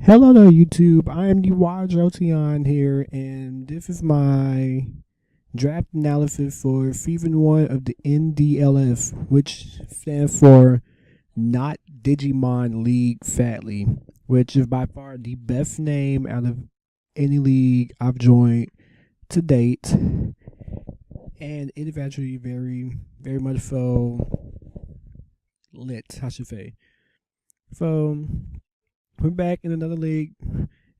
Hello there, YouTube. I am the Wadrotion here, and this is my draft analysis for Season 1 of the NDLS, which stands for Not Digimon League Sadly, which is by far the best name out of any league I've joined to date. And it is actually very, very much so lit, I should say. So, we're back in another league,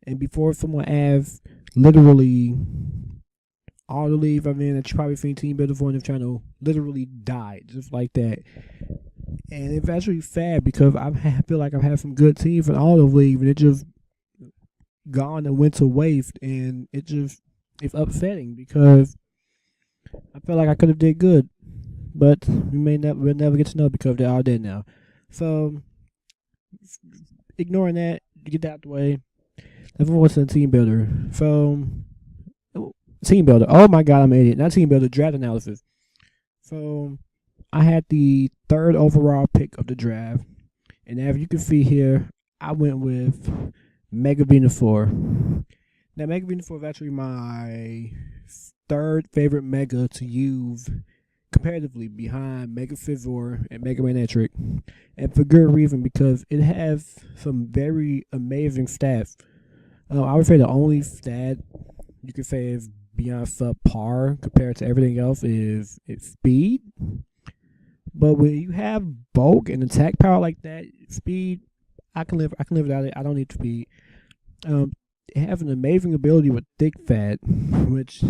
and before someone asks, literally all the leagues I'm in that you probably seen Team Builder for on the channel literally died just like that. And it's actually sad because I feel like I've had some good teams in all the leagues, and it just gone and went to waste, and it's upsetting because I feel like I could have did good, but we'll never get to know because they're all dead now. So ignoring that, get that out the way. Let's move on to the team builder. So, team builder. Oh my god, I'm an idiot. Not team builder, draft analysis. So, I had the third overall pick of the draft. And as you can see here, I went with Mega Venusaur. Now, Mega Venusaur is actually my third favorite Mega to use comparatively behind Mega Fizzor and Mega Manectric, and for good reason, because it has some very amazing stats. I would say the only stat you could say is beyond subpar compared to everything else is its speed. But when you have bulk and attack power like that, speed, I can live without it. I don't need speed. It has an amazing ability with thick fat, which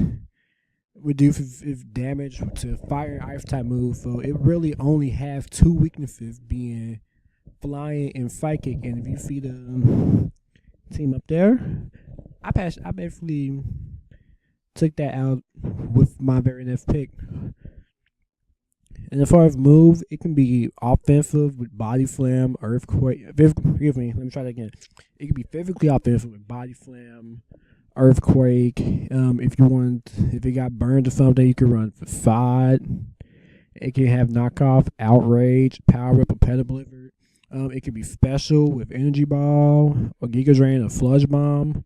reduces its damage to fire and ice type moves, so it really only has two weaknesses, being flying and psychic. And if you see the team up there, I basically took that out with my very next pick. And as far as moves, it can be offensive with Body Slam, Earthquake. Excuse me, let me try that again. It can be physically offensive with Body Slam, Earthquake. If it got burned or something, you can run Facade. It can have knockoff, Outrage, Power Whip, or Pedal Blizzard. It can be special with Energy Ball, or Giga Drain, or Sludge Bomb.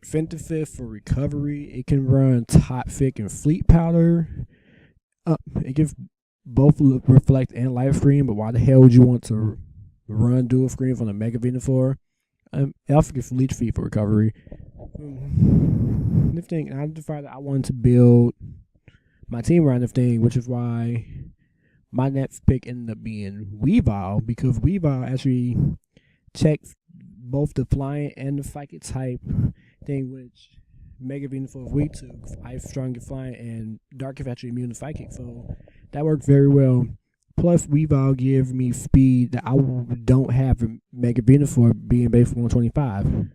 Synthesis for recovery. It can run Toxic and Fleet Powder. It gives both Reflect and Life Stream, but why the hell would you want to run dual screens on a Mega Venusaur? It also gives Leech Feet for recovery. This thing, I decided I wanted to build my team around this thing, which is why my next pick ended up being Weavile, because Weavile actually checks both the flying and the psychic type thing, which Mega Venusaur is weak to. Ice strong and flying, and Dark is actually immune to psychic, so that works very well. Plus, Weavile gives me speed that I don't have in Mega Venusaur, being based 125.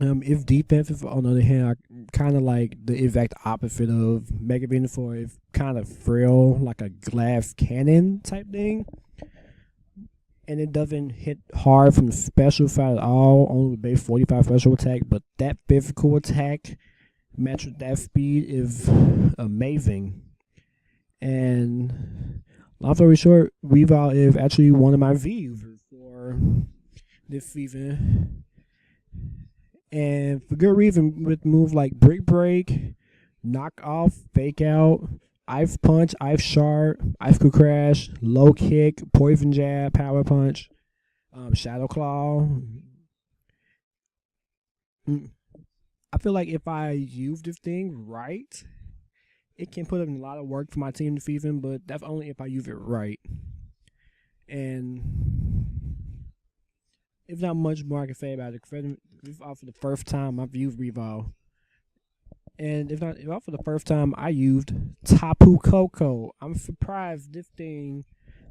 If defensive, on the other hand, I kind of like the exact opposite of Mega Venusaur. It's kind of frail, like a glass cannon type thing. And it doesn't hit hard from the special side at all, only with base 45 special attack. But that physical attack matched with that speed is amazing. And long story short, Weavile is actually one of my V users for this season. And for good reason, with moves like Brick Break, Knock Off, Fake Out, Ice Punch, Ice Shard, Icicle Crash, Low Kick, Poison Jab, Power Punch, Shadow Claw. I feel like if I use this thing right, it can put in a lot of work for my team this season, but that's only if I use it right. And it's not much more I can say about it. This is also the first time I've used Weavile. And if for the first time I used Tapu Koko. I'm surprised this thing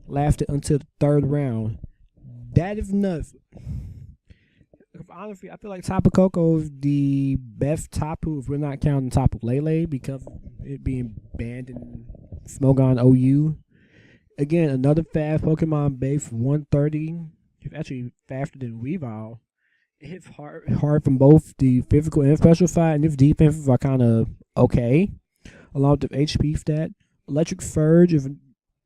lasted until the third round. That is nuts. Honestly, I feel like Tapu Koko is the best Tapu if we're not counting Tapu Lele, because of it being banned in Smogon OU. Again, another fast Pokemon base 130. It's actually faster than Weavile. It hits hard from both the physical and special side, and its defenses are kind of okay, along with the HP stat. Electric Surge is a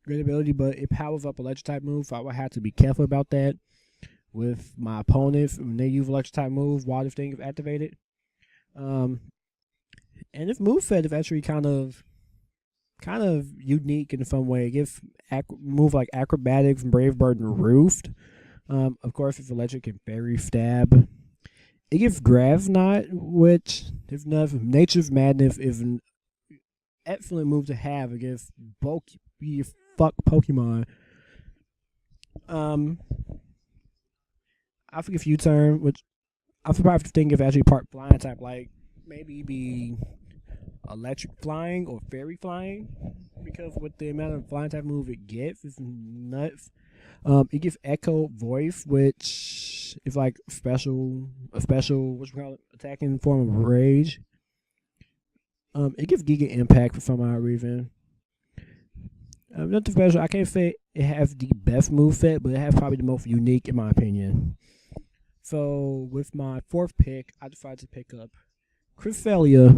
great ability, but it powers up electric type moves, so I would have to be careful about that. with my opponent when they use electric type move while this thing is activated. And this moveset is actually kind of unique in some way. It gives move like acrobatics, brave bird, and roofed. Of course, it's electric and fairy stab. It gives grav knot, which if nature's madness is an excellent move to have against bulky fuck Pokemon. I forget if U-turn, which I probably think if actually part flying type, like maybe be electric flying or fairy flying, because with the amount of flying type move it gets, it's nuts. It gives echo voice, which is like a special what you call it, attacking form of rage. It gives Giga Impact for some odd reason. Nothing special. I can't say it has the best moveset, but it has probably the most unique in my opinion. So with my fourth pick, I decided to pick up Cresselia,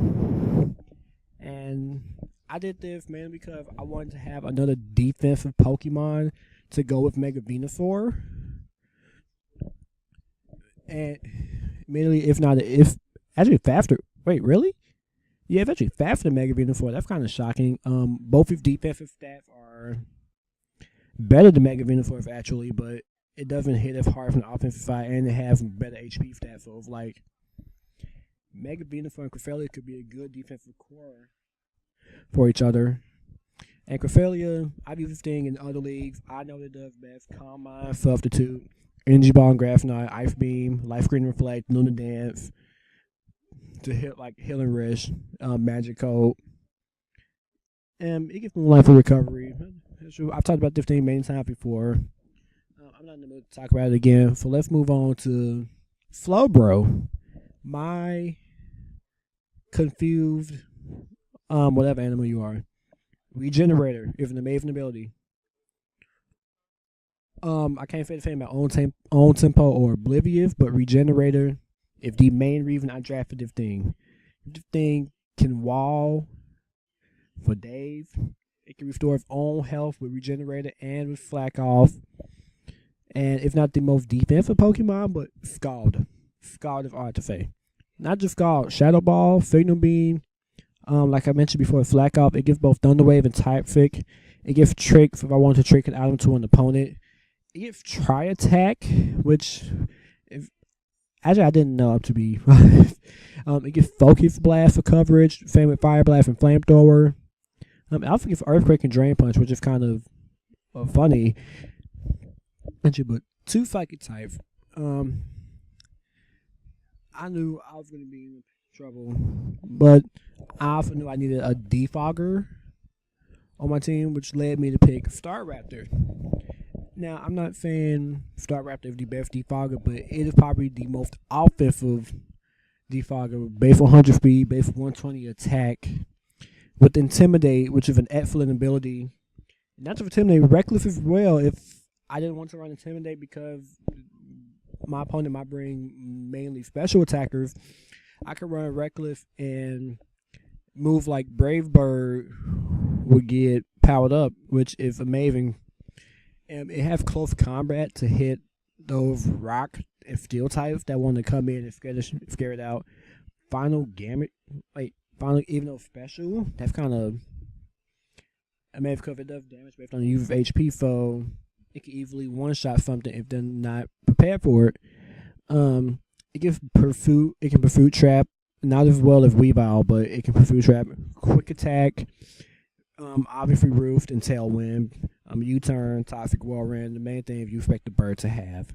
and I did this mainly because I wanted to have another defensive Pokemon to go with Mega Venusaur. And immediately, if actually faster. Wait, really? Yeah, it's actually faster than Mega Venusaur. That's kind of shocking. Both of defensive stats are better than Mega Venusaur actually, but it doesn't hit as hard from the offensive side, and it has better HP stats. So it's like Mega Venusaur and Cresselia could be a good defensive core for each other. And Cresselia, I've used this thing in other leagues. I know it does best. Calm Mind, Substitute, Energy Ball and Grass Knot, Ice Beam, Life Screen Reflect, Luna Dance, to hit like Healing Rush, Magic Coat. And it gives me life for recovery. I've talked about this thing many times before. I'm not in the mood to talk about it again. So let's move on to Slowbro. My confused, whatever animal you are. Regenerator is an amazing ability. I can't say the same about own tempo or oblivious, but Regenerator is the main reason I drafted this thing. This thing can wall for days. It can restore its own health with Regenerator and with Slack Off. And it's not the most defensive Pokemon, but Scald. Scald is hard to say. Not just Scald, Shadow Ball, Signal Beam. Like I mentioned before, Slack Off. It gives both Thunder Wave and Type Sick. It gives Tricks if I want to trick an item to an opponent. It gives Tri Attack, which actually I didn't know up to be. It gives Focus Blast for coverage. Same with Fire Blast and Flamethrower. It also gives Earthquake and Drain Punch, which is kind of funny. Actually, but 2 Psychic types. I knew I was going to be in trouble, but I also knew I needed a defogger on my team, which led me to pick Staraptor. Now, I'm not saying Staraptor is the best defogger, but it is probably the most offensive defogger, based on 100 speed, based on 120 attack, with Intimidate, which is an excellent ability. Not to Intimidate, Reckless as well. If I didn't want to run Intimidate because my opponent might bring mainly special attackers, I could run Reckless and move like Brave Bird would get powered up, which is amazing. And it has close combat to hit those rock and steel types that want to come in and scare it out. Final Gamut, final even though special, that's kind of amazing because it does damage based on the use of HP, so it can easily one-shot something if they're not prepared for it. It gives Pursuit. It can Pursuit Trap, not as well as Weavile, but it can Pursuit Trap. Quick Attack, obviously Roofed and Tailwind. U-Turn, Toxic Whirlwind, the main thing you expect the bird to have.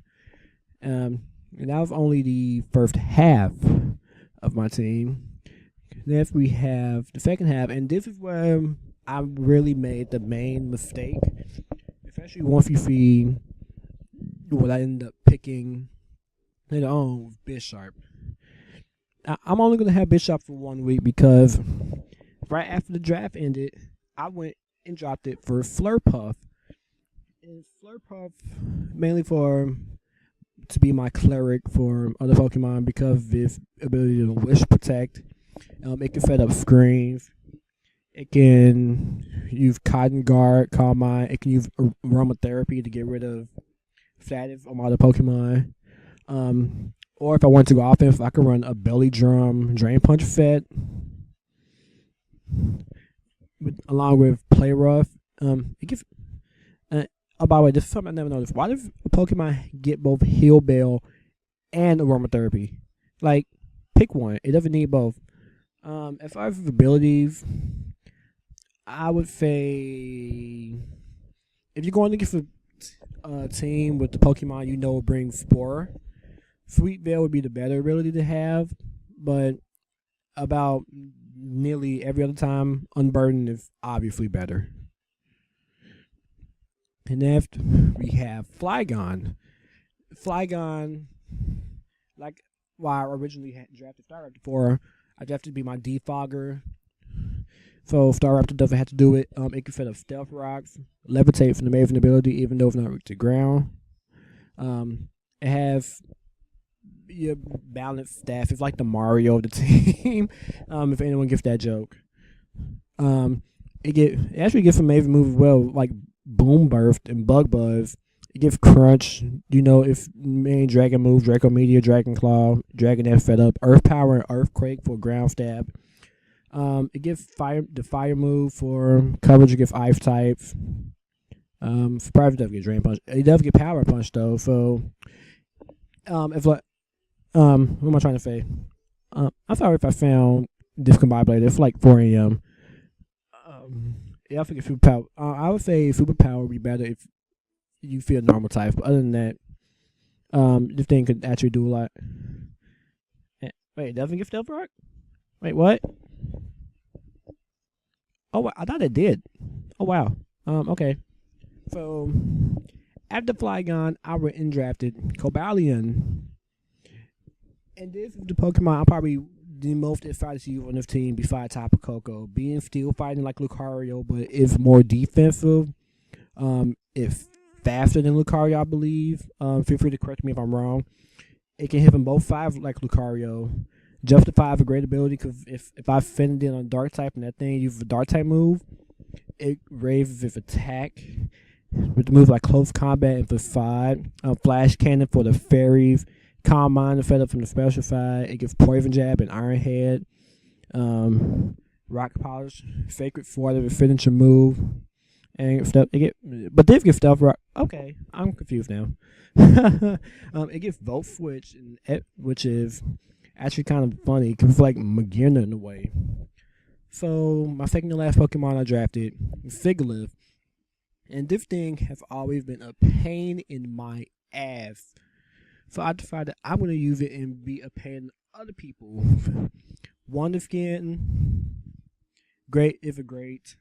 And that was only the first half of my team. Next we have the second half, and this is where I really made the main mistake. Especially once you see what I ended up picking later on with Bisharp. I'm only going to have Bisharp for 1 week because right after the draft ended, I went and dropped it for Flurpuff. And Flurpuff mainly to be my cleric for other Pokemon because of its ability to Wish Protect. It can set up screens. It can use Cotton Guard, Calm Mind. It can use Aromatherapy to get rid of Flative on my other Pokemon. Or if I want to go offense, I can run a Belly Drum, Drain Punch Fed, along with Play Rough. It gives. Oh, by the way, this is something I never noticed. Why does a Pokemon get both Heal Bell and Aromatherapy? Like, pick one. It doesn't need both. If I have abilities, I would say if you're going to get a team with the Pokemon you know will bring Spore, Sweet Veil would be the better ability to have, but about nearly every other time, Unburden is obviously better. And after we have Flygon. Flygon, like why I originally had drafted Staraptor for, I drafted to be my Defogger. So Staraptor doesn't have to do it. It can fit up Stealth Rocks, Levitate from the Maven ability, even though it's not reach the ground. It has your balanced staff. It's like the Mario of the team. If anyone gets that joke. It actually gets some Maven move as well, like Boom Burst and Bug Buzz. It gives Crunch, if main Dragon move, Draco Meteor, Dragon Claw, Dragon F fed up, Earth Power and Earthquake for ground stab. It gives the fire move for coverage. It gives ice types. Surprised it doesn't get Drain Punch. It does get Power Punch though. So, if like, what am I trying to say? I'm sorry if I found this combined blade. It's like 4 a.m. Yeah, I think Superpower. I would say Superpower would be better if you feel normal type. But other than that, this thing could actually do a lot. Wait, it doesn't get Stealth Rock? Wait, what? Oh, I thought it did. Oh, wow. Okay. So, after Flygon, I went and drafted Cobalion. And this is the Pokemon I'm probably the most excited to use on this team besides Tapu Koko. Being still fighting like Lucario, but it's more defensive. It's faster than Lucario, I believe. Feel free to correct me if I'm wrong. It can hit from both sides like Lucario. Justify a great ability because if I fend it on Dark type and that thing uses a Dark type move, it raises its attack with the moves like Close Combat and Facade, Flash Cannon for the Fairies, Calm Mind fed up from the Special Side. It gives Poison Jab and Iron Head, Rock Polish, Sacred Water, the signature move, and stuff. But this gives Stealth Rock. Okay, I'm confused now. It gives Volt Switch, which is actually kind of funny because it's like Magearna in a way. So my second to last Pokemon I drafted, Sigilyph, and this thing has always been a pain in my ass. So I decided I'm going to use it and be a pain to other people. Wonder Skin, great if a great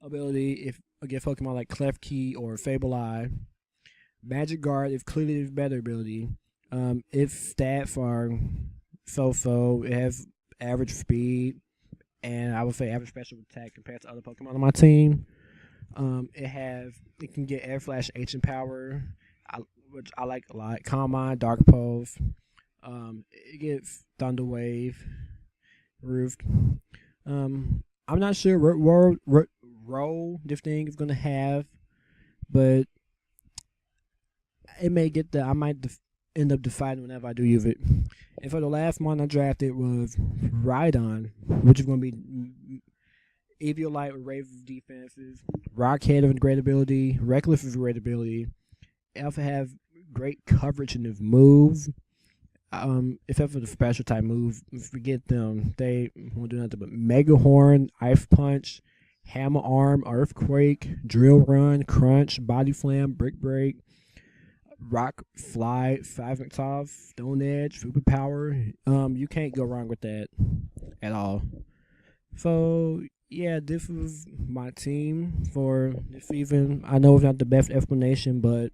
ability if against Pokemon like Klefki or Sableye. Magic Guard is clearly a better ability. Its stats are so. It has average speed and I would say average special attack compared to other Pokemon on my team. It can get Air Flash, Ancient Power, which I like a lot. Calm Mind, Dark Pulse. It gets Thunder Wave, Roof. I'm not sure what role this thing is gonna have, but it may get I might end up deciding whenever I do use it. And for the last one I drafted was Rhydon, which is gonna be Eviolite with Rave defenses, Rockhead with great ability, Reckless with great ability. It also have great coverage in his moves. Except for the special type moves, forget them. They won't do nothing but Mega Horn, Ice Punch, Hammer Arm, Earthquake, Drill Run, Crunch, Body Slam, Brick Break, Rock Fly, Seismic Toss, Stone Edge, Superpower. You can't go wrong with that at all. So yeah, this was my team for this season. I know it's not the best explanation, but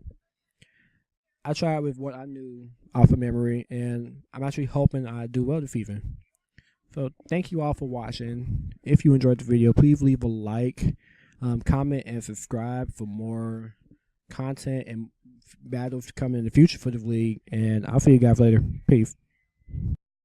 I tried with what I knew off of memory, and I'm actually hoping I do well this season. So thank you all for watching. If you enjoyed the video, please leave a like, comment, and subscribe for more content and battles coming in the future for the league. And I'll see you guys later. Peace.